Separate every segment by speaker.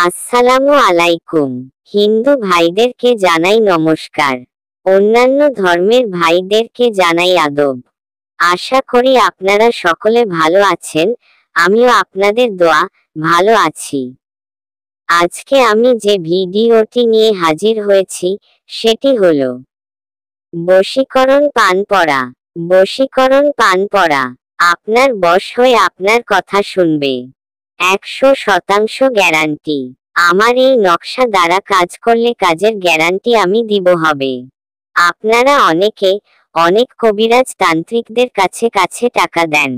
Speaker 1: আসসালামু আলাইকুম। হিন্দু ভাইদেরকে জানাই নমস্কার। অন্যান্য ধর্মের ভাইদেরকে জানাই আদব। আশা করি আপনারা সকলে ভালো আছেন, আমিও আপনাদের দোয়া ভালো আছি। আজকে আমি যে ভিডিওটি নিয়ে হাজির হয়েছি সেটি হলো বশীকরণ পান পড়া। বশীকরণ পান পড়া। আপনার বশ হয়ে আপনার কথা শুনবে। 100% গ্যারান্টি। আমার এই নকশা দ্বারা কাজ করলে কাজের গ্যারান্টি আমি দিব হবে। আপনারা অনেকে অনেক কবিরাজ তান্ত্রিকদের কাছে কাছে টাকা দেন,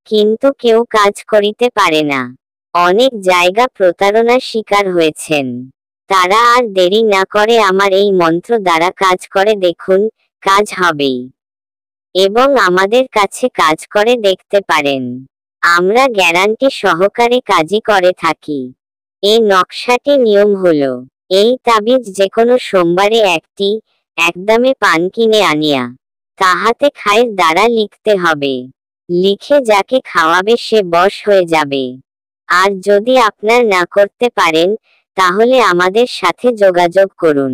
Speaker 1: কিন্তু কেউ কাজ করিতে পারে না। অনেক জায়গা প্রতারণার শিকার হয়েছেন। তারা আর দেরি না করে আমার এই মন্ত্র দ্বারা কাজ করে দেখুন, কাজ হবেই। এবং আমাদের কাছে কাজ করে দেখতে পারেন। আমরা গ্যারান্টি সহকারে কাজই করে থাকি। এই নকশাটি নিয়ম হলো, এই তাবিজ যেকোনো সোমবারে একটি একদমে পান কিনে আনিয়া তাহাতে খায়ের দ্বারা লিখতে হবে। লিখে যাকে খাওয়াবে সে বশ হয়ে যাবে। আর যদি আপনার না করতে পারেন তাহলে আমাদের সাথে যোগাযোগ করুন,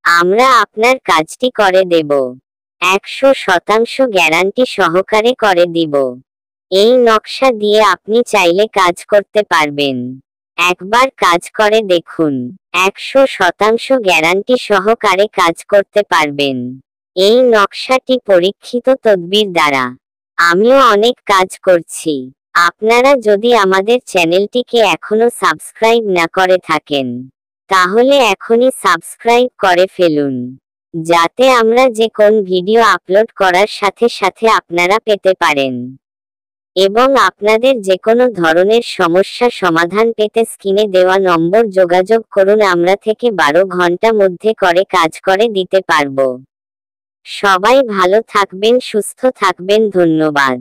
Speaker 1: আমরা আপনার কাজটি করে দেব। 100% গ্যারান্টি সহকারে করে দিব। এই নকশা দিয়ে আপনি চাইলে কাজ করতে পারবেন। একবার কাজ করে দেখুন, 100% গ্যারান্টি সহকারে কাজ করতে পারবেন। এই নকশাটি পরীক্ষিত তদবির দ্বারা। আমিও অনেক কাজ করছি। আপনারা যদি আমাদের চ্যানেলটিকে এখনো সাবস্ক্রাইব না করে থাকেন তাহলে এখনই সাবস্ক্রাইব করে ফেলুন, যাতে আমরা যে কোন ভিডিও আপলোড করার সাথে সাথে আপনারা পেতে পারেন। এবং আপনাদের যে কোনো ধরনের সমস্যা সমাধান পেতে স্ক্রিনে দেওয়া নম্বর যোগাযোগ করুন, আমরা থেকে 12 ঘন্টা মধ্যে করে কাজ করে দিতে পারবো। সবাই ভালো থাকবেন, সুস্থ থাকবেন, ধন্যবাদ।